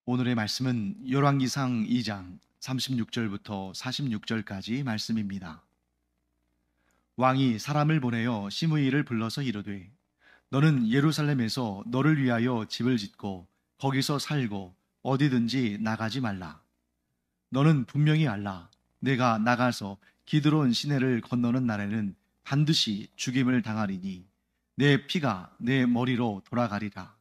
오늘의 말씀은 열왕기상 2장 36절부터 46절까지 말씀입니다. 왕이 사람을 보내어 시므이를 불러서 이르되 너는 예루살렘에서 너를 위하여 집을 짓고 거기서 살고 어디든지 나가지 말라. 너는 분명히 알라. 내가 나가서 기드론 시내를 건너는 날에는 반드시 죽임을 당하리니 내 피가 내 머리로 돌아가리라.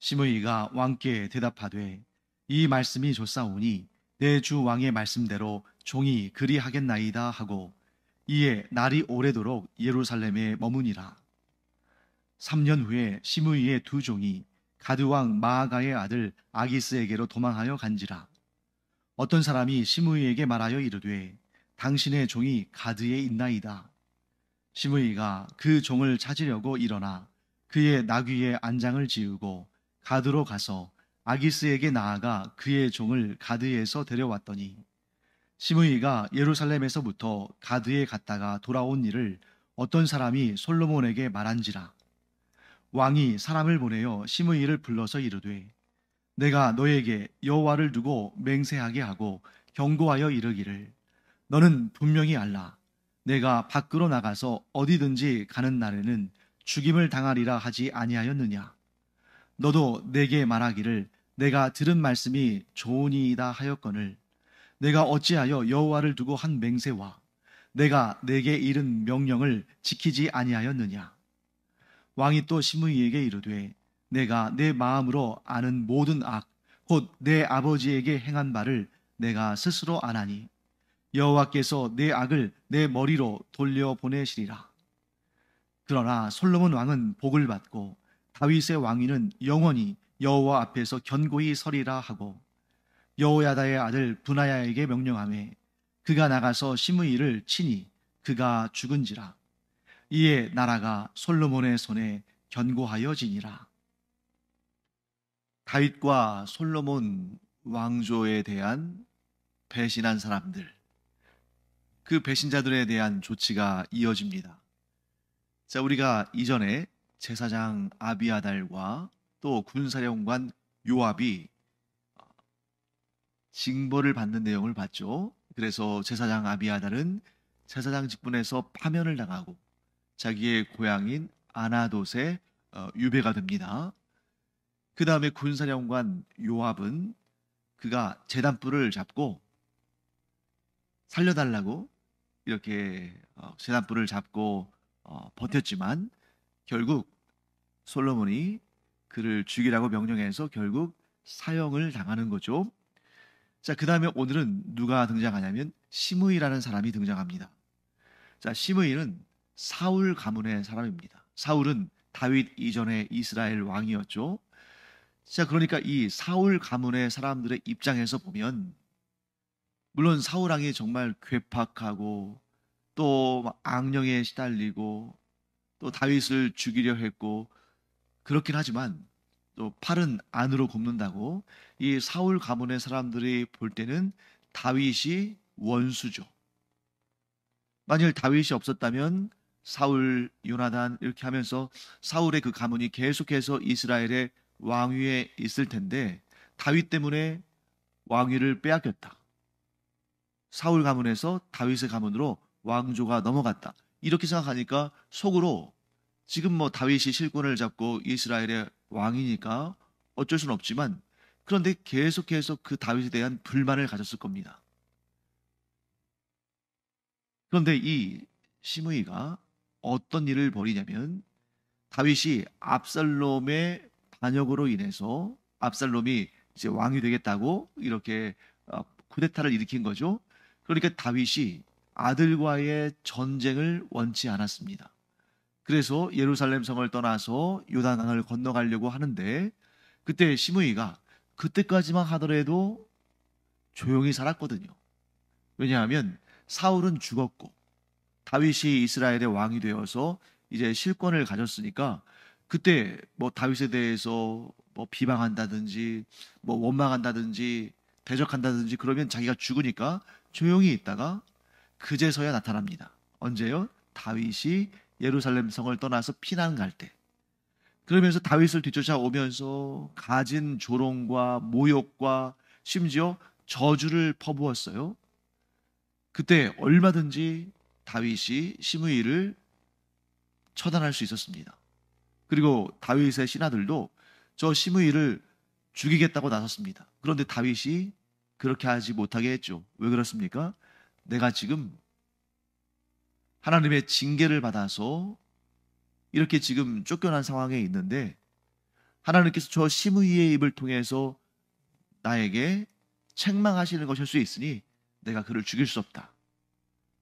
시므이가 왕께 대답하되 이 말씀이 좋사오니 내 주 왕의 말씀대로 종이 그리하겠나이다 하고 이에 날이 오래도록 예루살렘에 머무니라. 3년 후에 시므이의 두 종이 가드 왕 마아가의 아들 아기스에게로 도망하여 간지라. 어떤 사람이 시므이에게 말하여 이르되 당신의 종이 가드에 있나이다. 시므이가 그 종을 찾으려고 일어나 그의 나귀의 안장을 지우고 가드로 가서 아기스에게 나아가 그의 종을 가드에서 데려왔더니 시므이가 예루살렘에서부터 가드에 갔다가 돌아온 일을 어떤 사람이 솔로몬에게 말한지라. 왕이 사람을 보내어 시므이를 불러서 이르되 내가 너에게 여호와를 두고 맹세하게 하고 경고하여 이르기를 너는 분명히 알라. 내가 밖으로 나가서 어디든지 가는 날에는 죽임을 당하리라 하지 아니하였느냐. 너도 내게 말하기를 내가 들은 말씀이 좋으니이다 하였거늘 내가 어찌하여 여호와를 두고 한 맹세와 내가 내게 이른 명령을 지키지 아니하였느냐. 왕이 또 시므이에게 이르되 내가 내 마음으로 아는 모든 악 곧 내 아버지에게 행한 바를 내가 스스로 아나니 여호와께서 내 악을 내 머리로 돌려 보내시리라. 그러나 솔로몬 왕은 복을 받고 다윗의 왕위는 영원히 여호와 앞에서 견고히 서리라 하고 여호야다의 아들 분하야에게 명령하매 그가 나가서 시므이를 치니 그가 죽은지라. 이에 나라가 솔로몬의 손에 견고하여지니라. 다윗과 솔로몬 왕조에 대한 배신한 사람들, 그 배신자들에 대한 조치가 이어집니다. 자, 우리가 이전에 제사장 아비아달과 또 군사령관 요압이 징벌을 받는 내용을 봤죠. 그래서 제사장 아비아달은 제사장 직분에서 파면을 당하고 자기의 고향인 아나돗에 유배가 됩니다. 그 다음에 군사령관 요압은 그가 제단불을 잡고 살려달라고 이렇게 제단불을 잡고 버텼지만 결국 솔로몬이 그를 죽이라고 명령해서 결국 사형을 당하는 거죠. 자, 그 다음에 오늘은 누가 등장하냐면 시므이라는 사람이 등장합니다. 자, 시므이는 사울 가문의 사람입니다. 사울은 다윗 이전의 이스라엘 왕이었죠. 자, 그러니까 이 사울 가문의 사람들의 입장에서 보면 물론 사울 왕이 정말 괴팍하고 또막 악령에 시달리고 또 다윗을 죽이려 했고 그렇긴 하지만 또 팔은 안으로 굽는다고 이 사울 가문의 사람들이 볼 때는 다윗이 원수죠. 만일 다윗이 없었다면 사울, 요나단 이렇게 하면서 사울의 그 가문이 계속해서 이스라엘의 왕위에 있을 텐데 다윗 때문에 왕위를 빼앗겼다. 사울 가문에서 다윗의 가문으로 왕조가 넘어갔다. 이렇게 생각하니까 속으로 지금 뭐 다윗이 실권을 잡고 이스라엘의 왕이니까 어쩔 수는 없지만 그런데 계속해서 그 다윗에 대한 불만을 가졌을 겁니다. 그런데 이 시므이가 어떤 일을 벌이냐면 다윗이 압살롬의 반역으로 인해서 압살롬이 이제 왕이 되겠다고 이렇게 쿠데타를 일으킨 거죠. 그러니까 다윗이 아들과의 전쟁을 원치 않았습니다. 그래서 예루살렘 성을 떠나서 요단강을 건너가려고 하는데 그때 시므이가 그때까지만 하더라도 조용히 살았거든요. 왜냐하면 사울은 죽었고 다윗이 이스라엘의 왕이 되어서 이제 실권을 가졌으니까 그때 뭐 다윗에 대해서 뭐 비방한다든지 뭐 원망한다든지 대적한다든지 그러면 자기가 죽으니까 조용히 있다가 그제서야 나타납니다. 언제요? 다윗이 예루살렘 성을 떠나서 피난 갈 때. 그러면서 다윗을 뒤쫓아오면서 갖은 조롱과 모욕과 심지어 저주를 퍼부었어요. 그때 얼마든지 다윗이 시므이를 처단할 수 있었습니다. 그리고 다윗의 신하들도 저 시므이를 죽이겠다고 나섰습니다. 그런데 다윗이 그렇게 하지 못하게 했죠. 왜 그렇습니까? 내가 지금 하나님의 징계를 받아서 이렇게 지금 쫓겨난 상황에 있는데 하나님께서 저 시므이의 입을 통해서 나에게 책망하시는 것일 수 있으니 내가 그를 죽일 수 없다.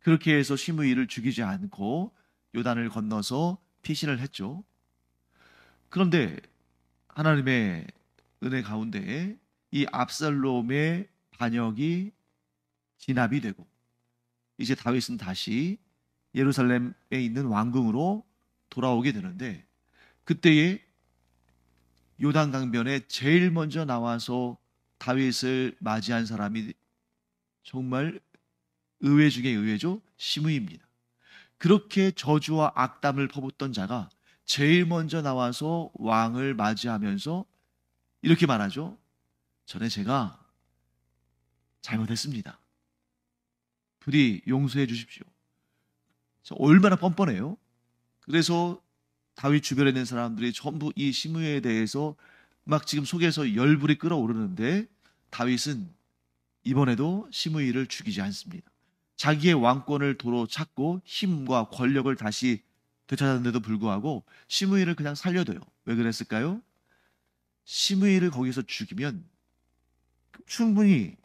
그렇게 해서 시므이를 죽이지 않고 요단을 건너서 피신을 했죠. 그런데 하나님의 은혜 가운데 이 압살롬의 반역이 진압이 되고 이제 다윗은 다시 예루살렘에 있는 왕궁으로 돌아오게 되는데 그때에 요단 강변에 제일 먼저 나와서 다윗을 맞이한 사람이 정말 의외 중에 의외죠. 시므이입니다. 그렇게 저주와 악담을 퍼붓던 자가 제일 먼저 나와서 왕을 맞이하면서 이렇게 말하죠. 전에 제가 잘못했습니다. 부디 용서해 주십시오. 얼마나 뻔뻔해요. 그래서 다윗 주변에 있는 사람들이 전부 이 시므이에 대해서 막 지금 속에서 열불이 끓어오르는데 다윗은 이번에도 시므이를 죽이지 않습니다. 자기의 왕권을 도로 찾고 힘과 권력을 다시 되찾았는데도 불구하고 시므이를 그냥 살려둬요. 왜 그랬을까요? 시므이를 거기서 죽이면 충분히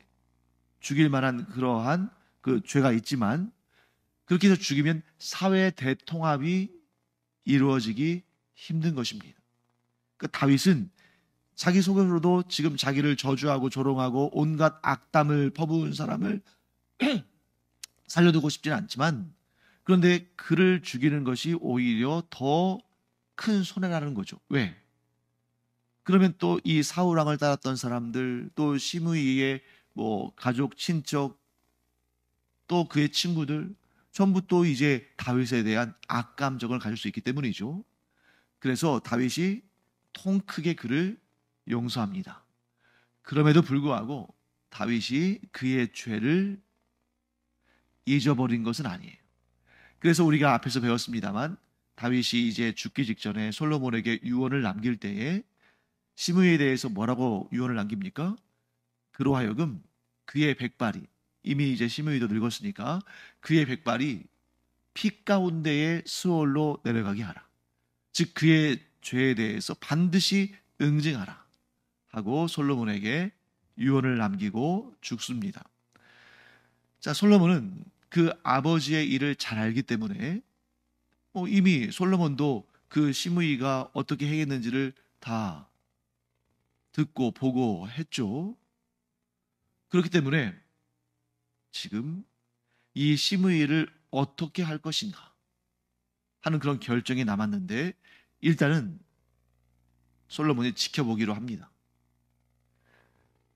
죽일 만한 그러한 그 죄가 있지만 그렇게 해서 죽이면 사회 대통합이 이루어지기 힘든 것입니다. 그러니까 다윗은 자기 속으로도 지금 자기를 저주하고 조롱하고 온갖 악담을 퍼부은 사람을 살려두고 싶지는 않지만 그런데 그를 죽이는 것이 오히려 더 큰 손해라는 거죠. 왜? 그러면 또 이 사울 왕을 따랐던 사람들, 또 시므이의 뭐 가족, 친척, 또 그의 친구들 전부 또 이제 다윗에 대한 악감정을 가질 수 있기 때문이죠. 그래서 다윗이 통 크게 그를 용서합니다. 그럼에도 불구하고 다윗이 그의 죄를 잊어버린 것은 아니에요. 그래서 우리가 앞에서 배웠습니다만 다윗이 이제 죽기 직전에 솔로몬에게 유언을 남길 때에 시므이에 대해서 뭐라고 유언을 남깁니까? 그로 하여금 그의 백발이 이미 이제 시므이도 늙었으니까 그의 백발이 피 가운데의 수월로 내려가게 하라. 즉 그의 죄에 대해서 반드시 응징하라 하고 솔로몬에게 유언을 남기고 죽습니다. 자, 솔로몬은 그 아버지의 일을 잘 알기 때문에 이미 솔로몬도 그 시므이가 어떻게 행했는지를 다 듣고 보고 했죠. 그렇기 때문에 지금 이 시므이를 어떻게 할 것인가 하는 그런 결정이 남았는데 일단은 솔로몬이 지켜보기로 합니다.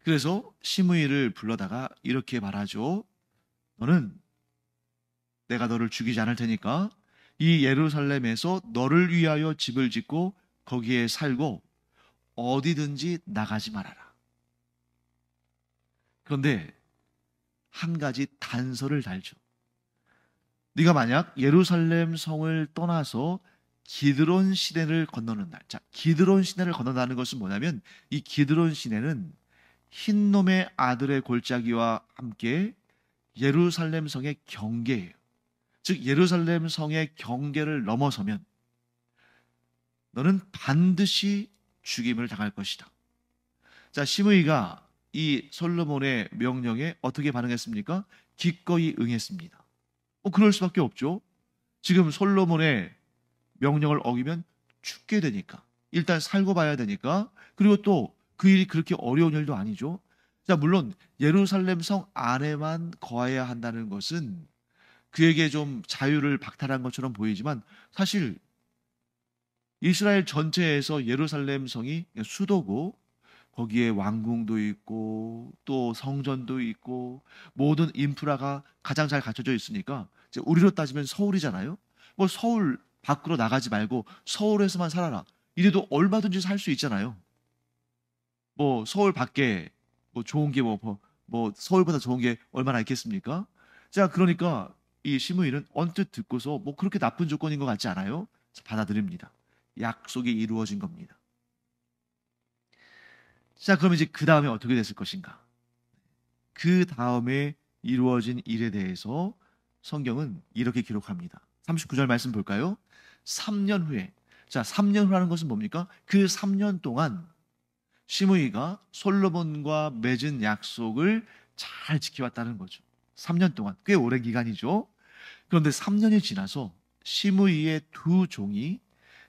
그래서 시므이를 불러다가 이렇게 말하죠. 너는 내가 너를 죽이지 않을 테니까 이 예루살렘에서 너를 위하여 집을 짓고 거기에 살고 어디든지 나가지 말아라. 그런데 한 가지 단서를 달죠. 네가 만약 예루살렘 성을 떠나서 기드론 시내를 건너는 날. 자, 기드론 시내를 건너다는 것은 뭐냐면 이 기드론 시내는 흰놈의 아들의 골짜기와 함께 예루살렘 성의 경계예요. 즉 예루살렘 성의 경계를 넘어서면 너는 반드시 죽임을 당할 것이다. 자, 시므이가 이 솔로몬의 명령에 어떻게 반응했습니까? 기꺼이 응했습니다. 그럴 수밖에 없죠. 지금 솔로몬의 명령을 어기면 죽게 되니까. 일단 살고 봐야 되니까. 그리고 또 그 일이 그렇게 어려운 일도 아니죠. 자, 물론 예루살렘 성 안에만 거해야 한다는 것은 그에게 좀 자유를 박탈한 것처럼 보이지만 사실 이스라엘 전체에서 예루살렘 성이 수도고 거기에 왕궁도 있고 또 성전도 있고 모든 인프라가 가장 잘 갖춰져 있으니까 우리로 따지면 서울이잖아요. 서울 밖으로 나가지 말고 서울에서만 살아라. 이래도 얼마든지 살 수 있잖아요. 뭐 서울 밖에 뭐 좋은 게 뭐 서울보다 좋은 게 얼마나 있겠습니까? 자, 그러니까 이 시므이는 언뜻 듣고서 뭐 그렇게 나쁜 조건인 것 같지 않아요? 받아들입니다. 약속이 이루어진 겁니다. 자, 그럼 이제 그 다음에 어떻게 됐을 것인가? 그 다음에 이루어진 일에 대해서 성경은 이렇게 기록합니다. 39절 말씀 볼까요? 3년 후에. 자, 3년 후라는 것은 뭡니까? 그 3년 동안 시므이가 솔로몬과 맺은 약속을 잘 지켜왔다는 거죠. 3년 동안 꽤 오랜 기간이죠. 그런데 3년이 지나서 시므이의 두 종이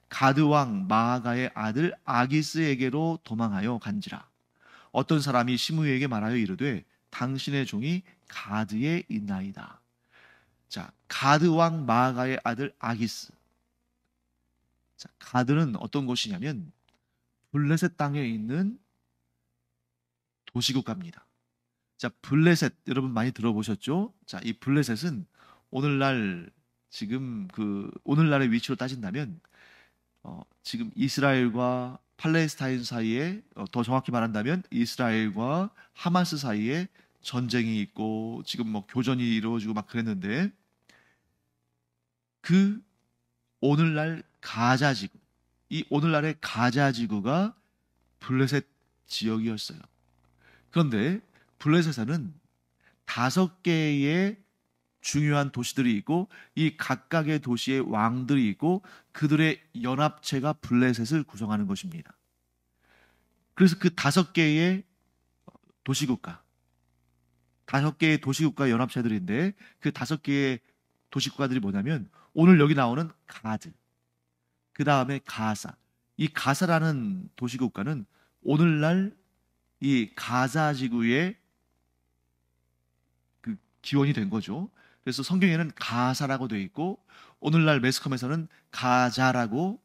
가드 왕 마아가의 아들 아기스에게로 도망하여 간지라. 어떤 사람이 시므이에게 말하여 이르되 당신의 종이 가드에 있나이다. 자, 가드 왕 마아가의 아들 아기스. 자, 가드는 어떤 곳이냐면 블레셋 땅에 있는 도시국가입니다. 자, 블레셋 여러분 많이 들어보셨죠? 자, 이 블레셋은 오늘날 지금 오늘날의 위치로 따진다면 지금 이스라엘과 팔레스타인 사이에 더 정확히 말한다면 이스라엘과 하마스 사이에 전쟁이 있고 지금 뭐 교전이 이루어지고 막 그랬는데 그 오늘날 가자 지구 이 오늘날의 가자 지구가 블레셋 지역이었어요. 그런데 블레셋에는 5개의 중요한 도시들이 있고 이 각각의 도시의 왕들이 있고 그들의 연합체가 블레셋을 구성하는 것입니다. 그래서 그 5개의 도시국가, 5개의 도시국가 연합체들인데 그 5개의 도시국가들이 뭐냐면 오늘 여기 나오는 가드, 그 다음에 가사. 이 가사라는 도시국가는 오늘날 이 가자 지구의 그 기원이 된 거죠. 그래서 성경에는 가사라고 되어 있고 오늘날 매스컴에서는 가자라고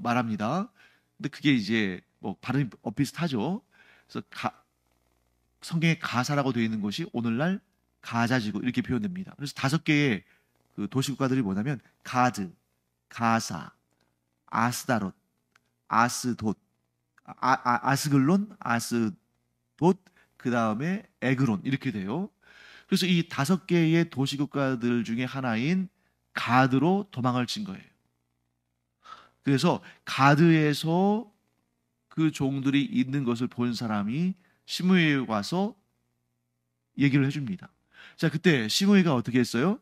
말합니다. 근데 그게 이제 뭐 발음이 비슷하죠. 그래서 성경에 가사라고 되어 있는 곳이 오늘날 가자지구 이렇게 표현됩니다. 그래서 5개의 그 도시국가들이 뭐냐면 가드, 가사, 아스다롯, 아스돗, 아스글론, 아스돗, 그 다음에 에그론 이렇게 돼요. 그래서 이 5개의 도시국가들 중에 하나인 가드로 도망을 친 거예요. 그래서 가드에서 그 종들이 있는 것을 본 사람이 시므이에 와서 얘기를 해줍니다. 자, 그때 시므이가 어떻게 했어요?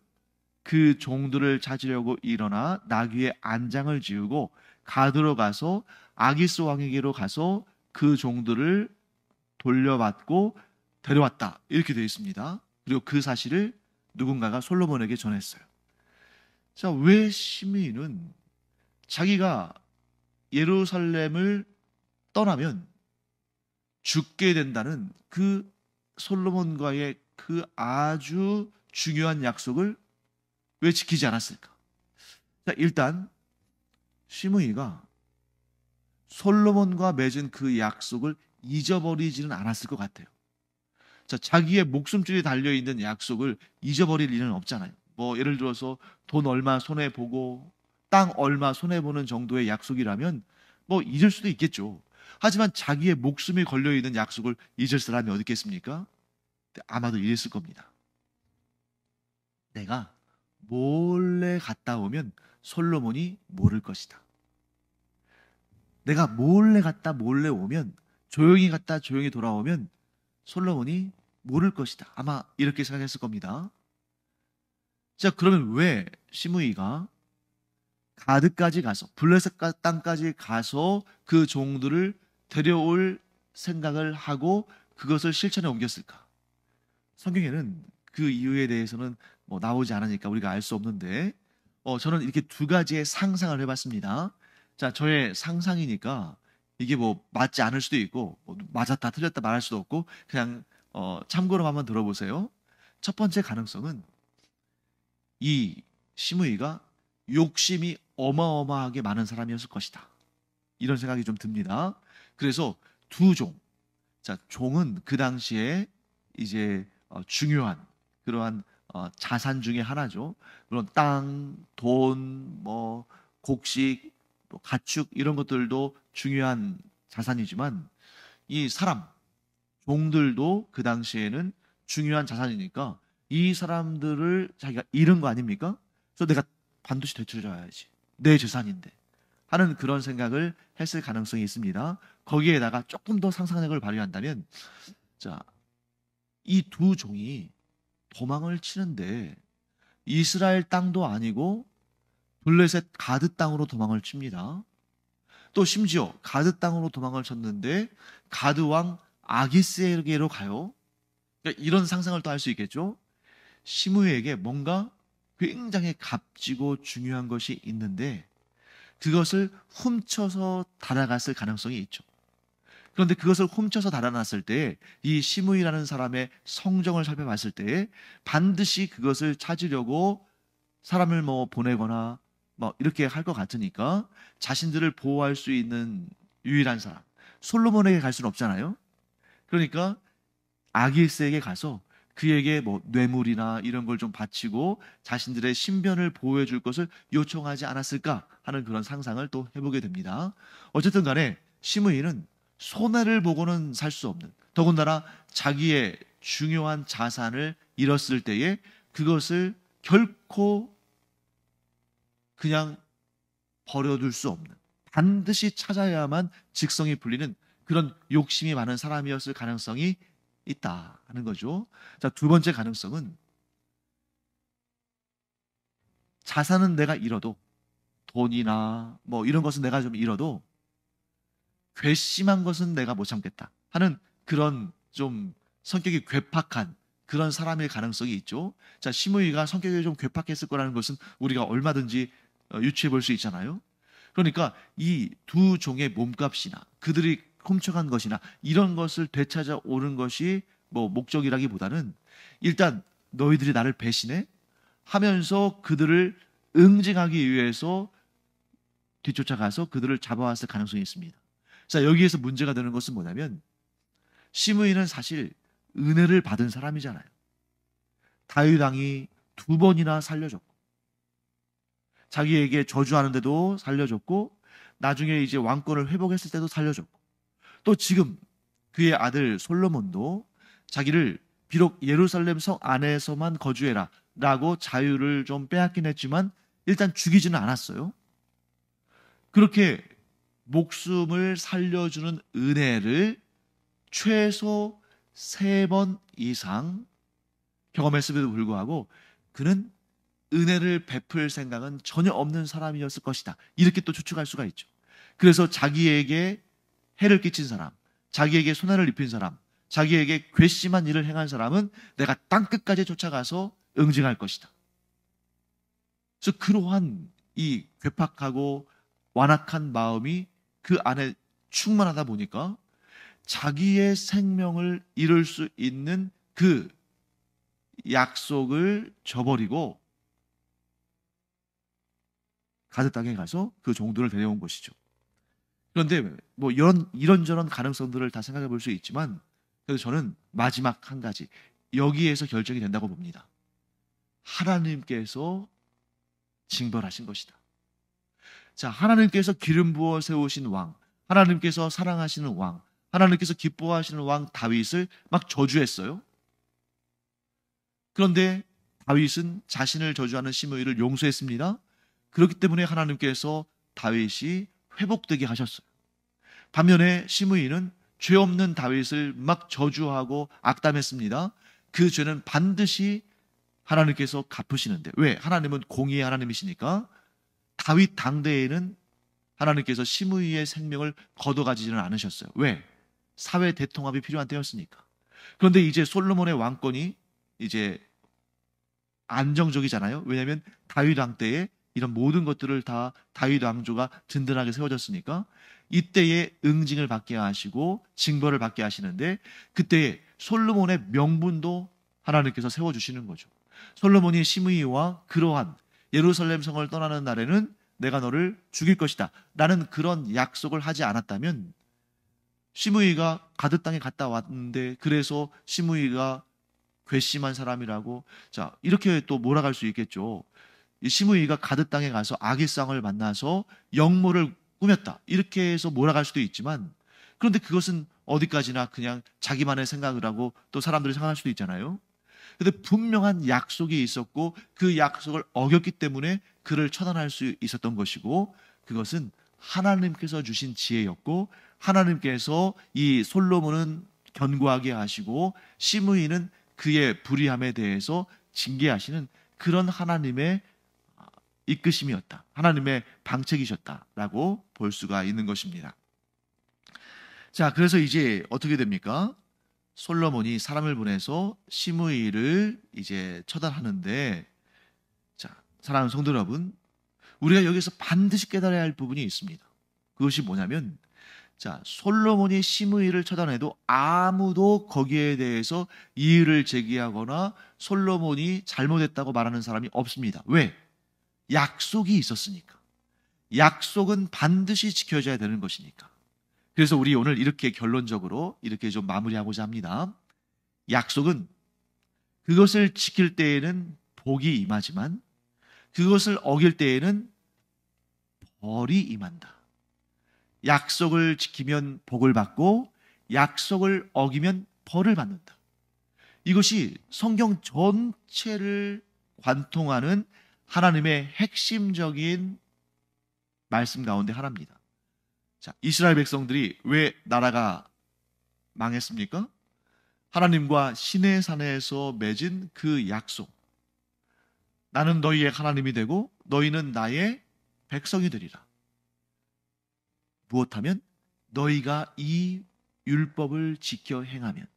그 종들을 찾으려고 일어나 나귀의 안장을 지우고 가드로 가서 아기스 왕에게로 가서 그 종들을 돌려받고 데려왔다. 이렇게 되어 있습니다. 그리고 그 사실을 누군가가 솔로몬에게 전했어요. 자, 왜 시므이는 자기가 예루살렘을 떠나면 죽게 된다는 그 솔로몬과의 그 아주 중요한 약속을 왜 지키지 않았을까? 자, 일단 시므이가 솔로몬과 맺은 그 약속을 잊어버리지는 않았을 것 같아요. 자, 자기의 목숨줄이 달려있는 약속을 잊어버릴 일은 없잖아요. 뭐 예를 들어서 돈 얼마 손해보고 땅 얼마 손해보는 정도의 약속이라면 뭐 잊을 수도 있겠죠. 하지만 자기의 목숨이 걸려있는 약속을 잊을 사람이 어디 있겠습니까? 아마도 이랬을 겁니다. 내가 몰래 갔다 오면 솔로몬이 모를 것이다. 내가 몰래 갔다 몰래 오면 조용히 갔다 조용히 돌아오면 솔로몬이 모를 것이다. 아마 이렇게 생각했을 겁니다. 자, 그러면 왜 시므이가 가드까지 가서 블레셋 땅까지 가서 그 종들을 데려올 생각을 하고 그것을 실천에 옮겼을까? 성경에는 그 이유에 대해서는 뭐 나오지 않으니까 우리가 알 수 없는데 저는 이렇게 2가지의 상상을 해봤습니다. 자, 저의 상상이니까 이게 뭐 맞지 않을 수도 있고 뭐 맞았다 틀렸다 말할 수도 없고 그냥 참고로 한번 들어보세요. 첫 번째 가능성은 이 시므이가 욕심이 어마어마하게 많은 사람이었을 것이다. 이런 생각이 좀 듭니다. 그래서 두 종. 자, 종은 그 당시에 이제 중요한 그러한 자산 중에 하나죠. 물론 땅, 돈, 뭐 곡식, 또 가축 이런 것들도 중요한 자산이지만 이 사람, 종들도 그 당시에는 중요한 자산이니까 이 사람들을 자기가 잃은 거 아닙니까? 그래서 내가 반드시 되찾아야지. 내 재산인데. 하는 그런 생각을 했을 가능성이 있습니다. 거기에다가 조금 더 상상력을 발휘한다면, 자, 이 두 종이 도망을 치는데 이스라엘 땅도 아니고 블레셋 가드 땅으로 도망을 칩니다. 또 심지어 가드 땅으로 도망을 쳤는데 가드 왕 아기스에게로 가요. 그러니까 이런 상상을 또 할 수 있겠죠. 시므이에게 뭔가 굉장히 값지고 중요한 것이 있는데 그것을 훔쳐서 달아갔을 가능성이 있죠. 그런데 그것을 훔쳐서 달아났을 때 이 시므이라는 사람의 성정을 살펴봤을 때 반드시 그것을 찾으려고 사람을 뭐 보내거나 뭐 이렇게 할 것 같으니까 자신들을 보호할 수 있는 유일한 사람 솔로몬에게 갈 수는 없잖아요. 그러니까 아기스에게 가서 그에게 뭐 뇌물이나 이런 걸 좀 바치고 자신들의 신변을 보호해 줄 것을 요청하지 않았을까 하는 그런 상상을 또 해보게 됩니다. 어쨌든 간에 시므이는 손해를 보고는 살 수 없는, 더군다나 자기의 중요한 자산을 잃었을 때에 그것을 결코 그냥 버려둘 수 없는, 반드시 찾아야만 직성이 풀리는 그런 욕심이 많은 사람이었을 가능성이 있다 하는 거죠. 자, 두 번째 가능성은 자산은 내가 잃어도, 돈이나 뭐 이런 것은 내가 좀 잃어도 괘씸한 것은 내가 못 참겠다 하는 그런 좀 성격이 괴팍한 그런 사람일 가능성이 있죠. 자, 시므이가 성격이 좀 괴팍했을 거라는 것은 우리가 얼마든지 유추해 볼 수 있잖아요. 그러니까 이 두 종의 몸값이나 그들이 훔쳐간 것이나 이런 것을 되찾아 오는 것이 뭐 목적이라기보다는 일단 너희들이 나를 배신해 하면서 그들을 응징하기 위해서 뒤쫓아가서 그들을 잡아왔을 가능성이 있습니다. 자, 여기에서 문제가 되는 것은 뭐냐면 시므이는 사실 은혜를 받은 사람이잖아요. 다윗 왕이 두 번이나 살려줬고 자기에게 저주하는데도 살려줬고 나중에 이제 왕권을 회복했을 때도 살려줬고 또 지금 그의 아들 솔로몬도 자기를 비록 예루살렘 성 안에서만 거주해라 라고 자유를 좀 빼앗긴 했지만 일단 죽이지는 않았어요. 그렇게 목숨을 살려주는 은혜를 최소 3번 이상 경험했음에도 불구하고 그는 은혜를 베풀 생각은 전혀 없는 사람이었을 것이다. 이렇게 또 추측할 수가 있죠. 그래서 자기에게 해를 끼친 사람, 자기에게 손해를 입힌 사람, 자기에게 괘씸한 일을 행한 사람은 내가 땅끝까지 쫓아가서 응징할 것이다. 그래서 그러한 이 괴팍하고 완악한 마음이 그 안에 충만하다 보니까 자기의 생명을 잃을 수 있는 그 약속을 저버리고 가드 땅에 가서 그 종들을 데려온 것이죠. 그런데 뭐 이런저런 가능성들을 다 생각해 볼 수 있지만 그래서 저는 마지막 한 가지 여기에서 결정이 된다고 봅니다. 하나님께서 징벌하신 것이다. 자, 하나님께서 기름 부어 세우신 왕, 하나님께서 사랑하시는 왕, 하나님께서 기뻐하시는 왕 다윗을 막 저주했어요. 그런데 다윗은 자신을 저주하는 시므이를 용서했습니다. 그렇기 때문에 하나님께서 다윗이 회복되게 하셨어요. 반면에 시므이는 죄 없는 다윗을 막 저주하고 악담했습니다. 그 죄는 반드시 하나님께서 갚으시는데 왜? 하나님은 공의의 하나님이시니까 다윗 당대에는 하나님께서 시므이의 생명을 걷어가지지는 않으셨어요. 왜? 사회 대통합이 필요한 때였으니까. 그런데 이제 솔로몬의 왕권이 이제 안정적이잖아요. 왜냐하면 다윗 왕 때에 이런 모든 것들을 다 다윗 왕조가 든든하게 세워졌으니까 이때에 응징을 받게 하시고 징벌을 받게 하시는데 그때에 솔로몬의 명분도 하나님께서 세워주시는 거죠. 솔로몬이 시므이와 그러한 예루살렘 성을 떠나는 날에는 내가 너를 죽일 것이다 라는 그런 약속을 하지 않았다면 시므이가 가드 땅에 갔다 왔는데 그래서 시므이가 괘씸한 사람이라고 자 이렇게 또 몰아갈 수 있겠죠. 이 시므이가 가드 땅에 가서 아기스 왕을 만나서 역모를 꾸몄다. 이렇게 해서 몰아갈 수도 있지만, 그런데 그것은 어디까지나 그냥 자기만의 생각을 하고 또 사람들이 생각할 수도 있잖아요. 근데 분명한 약속이 있었고 그 약속을 어겼기 때문에 그를 처단할 수 있었던 것이고, 그것은 하나님께서 주신 지혜였고, 하나님께서 이 솔로몬은 견고하게 하시고 시므이는 그의 불의함에 대해서 징계하시는 그런 하나님의 이끄심이었다. 하나님의 방책이셨다라고 볼 수가 있는 것입니다. 자, 그래서 이제 어떻게 됩니까? 솔로몬이 사람을 보내서 시므이를 이제 처단하는데, 자, 사랑하는 성도 여러분, 우리가 여기서 반드시 깨달아야 할 부분이 있습니다. 그것이 뭐냐면, 자, 솔로몬이 시므이를 처단해도 아무도 거기에 대해서 이의를 제기하거나 솔로몬이 잘못했다고 말하는 사람이 없습니다. 왜? 약속이 있었으니까. 약속은 반드시 지켜져야 되는 것이니까. 그래서 우리 오늘 이렇게 결론적으로 이렇게 좀 마무리하고자 합니다. 약속은 그것을 지킬 때에는 복이 임하지만 그것을 어길 때에는 벌이 임한다. 약속을 지키면 복을 받고 약속을 어기면 벌을 받는다. 이것이 성경 전체를 관통하는 하나님의 핵심적인 말씀 가운데 하나입니다. 자, 이스라엘 백성들이 왜 나라가 망했습니까? 하나님과 시내산에서 맺은 그 약속. 나는 너희의 하나님이 되고 너희는 나의 백성이 되리라. 무엇하면? 너희가 이 율법을 지켜 행하면.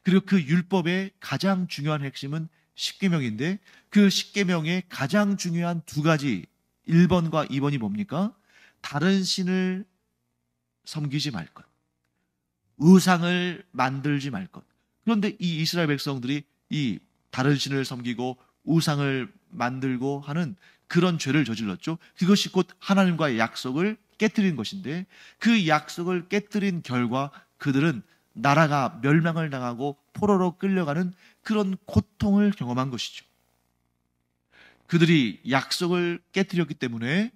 그리고 그 율법의 가장 중요한 핵심은 십계명인데, 그 십계명의 가장 중요한 두 가지 1번과 2번이 뭡니까? 다른 신을 섬기지 말 것, 우상을 만들지 말 것. 그런데 이 이스라엘 백성들이 이 다른 신을 섬기고 우상을 만들고 하는 그런 죄를 저질렀죠. 그것이 곧 하나님과의 약속을 깨뜨린 것인데, 그 약속을 깨뜨린 결과 그들은 나라가 멸망을 당하고 포로로 끌려가는 그런 고통을 경험한 것이죠. 그들이 약속을 깨뜨렸기 때문에,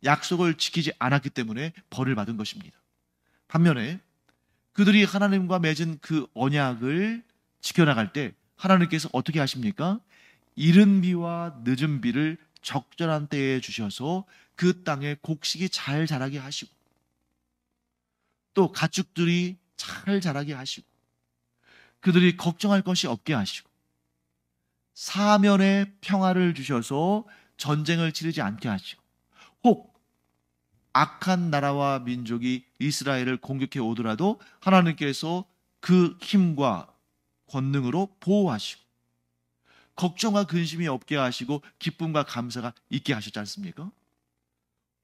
약속을 지키지 않았기 때문에 벌을 받은 것입니다. 반면에 그들이 하나님과 맺은 그 언약을 지켜나갈 때 하나님께서 어떻게 하십니까? 이른 비와 늦은 비를 적절한 때에 주셔서 그 땅에 곡식이 잘 자라게 하시고, 또 가축들이 잘 자라게 하시고, 그들이 걱정할 것이 없게 하시고, 사면의 평화를 주셔서 전쟁을 치르지 않게 하시고, 혹 악한 나라와 민족이 이스라엘을 공격해 오더라도 하나님께서 그 힘과 권능으로 보호하시고, 걱정과 근심이 없게 하시고 기쁨과 감사가 있게 하셨지 않습니까?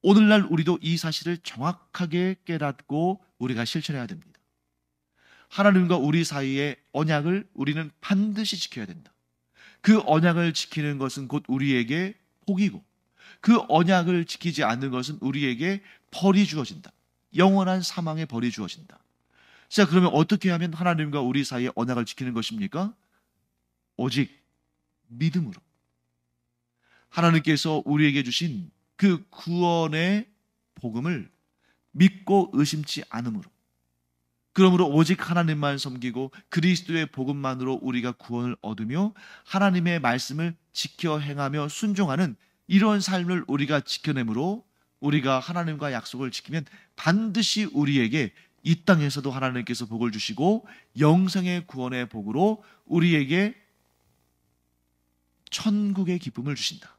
오늘날 우리도 이 사실을 정확하게 깨닫고 우리가 실천해야 됩니다. 하나님과 우리 사이의 언약을 우리는 반드시 지켜야 된다. 그 언약을 지키는 것은 곧 우리에게 복이고, 그 언약을 지키지 않는 것은 우리에게 벌이 주어진다. 영원한 사망의 벌이 주어진다. 자, 그러면 어떻게 하면 하나님과 우리 사이의 언약을 지키는 것입니까? 오직 믿음으로. 하나님께서 우리에게 주신 그 구원의 복음을 믿고 의심치 않음으로, 그러므로 오직 하나님만 섬기고 그리스도의 복음만으로 우리가 구원을 얻으며 하나님의 말씀을 지켜 행하며 순종하는 이런 삶을 우리가 지켜내므로, 우리가 하나님과 약속을 지키면 반드시 우리에게 이 땅에서도 하나님께서 복을 주시고 영생의 구원의 복으로 우리에게 천국의 기쁨을 주신다.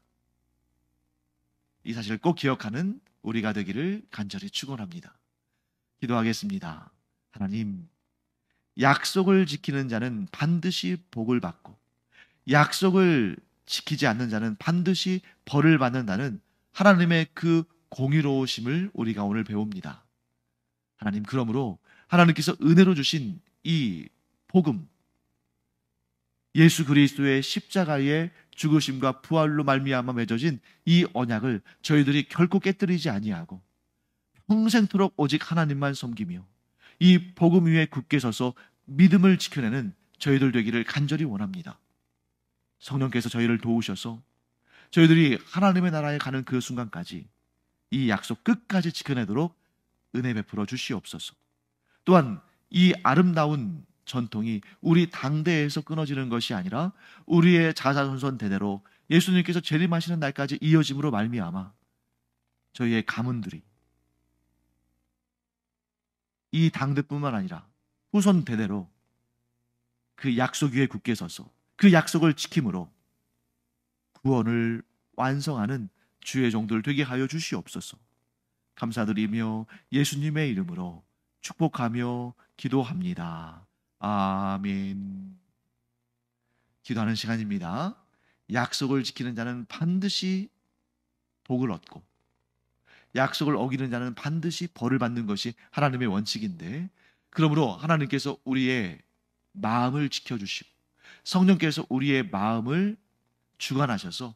이 사실을 꼭 기억하는 우리가 되기를 간절히 축원합니다. 기도하겠습니다. 하나님, 약속을 지키는 자는 반드시 복을 받고 약속을 지키지 않는 자는 반드시 벌을 받는다는 하나님의 그 공의로우심을 우리가 오늘 배웁니다. 하나님, 그러므로 하나님께서 은혜로 주신 이 복음, 예수 그리스도의 십자가의 죽으심과 부활로 말미암아 맺어진 이 언약을 저희들이 결코 깨뜨리지 아니하고 평생토록 오직 하나님만 섬기며 이 복음 위에 굳게 서서 믿음을 지켜내는 저희들 되기를 간절히 원합니다. 성령께서 저희를 도우셔서 저희들이 하나님의 나라에 가는 그 순간까지 이 약속 끝까지 지켜내도록 은혜 베풀어 주시옵소서. 또한 이 아름다운 전통이 우리 당대에서 끊어지는 것이 아니라 우리의 자자손손 대대로 예수님께서 재림하시는 날까지 이어짐으로 말미암아 저희의 가문들이 이 당대뿐만 아니라 후손 대대로 그 약속 위에 굳게 서서 그 약속을 지킴으로 구원을 완성하는 주의 종들 되게 하여 주시옵소서. 감사드리며 예수님의 이름으로 축복하며 기도합니다. 아멘. 기도하는 시간입니다. 약속을 지키는 자는 반드시 복을 얻고 약속을 어기는 자는 반드시 벌을 받는 것이 하나님의 원칙인데, 그러므로 하나님께서 우리의 마음을 지켜주시고 성령께서 우리의 마음을 주관하셔서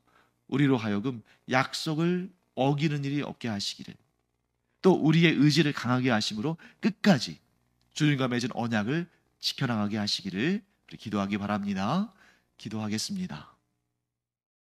우리로 하여금 약속을 어기는 일이 없게 하시기를, 또 우리의 의지를 강하게 하심으로 끝까지 주님과 맺은 언약을 지켜나가게 하시기를 기도하기 바랍니다. 기도하겠습니다.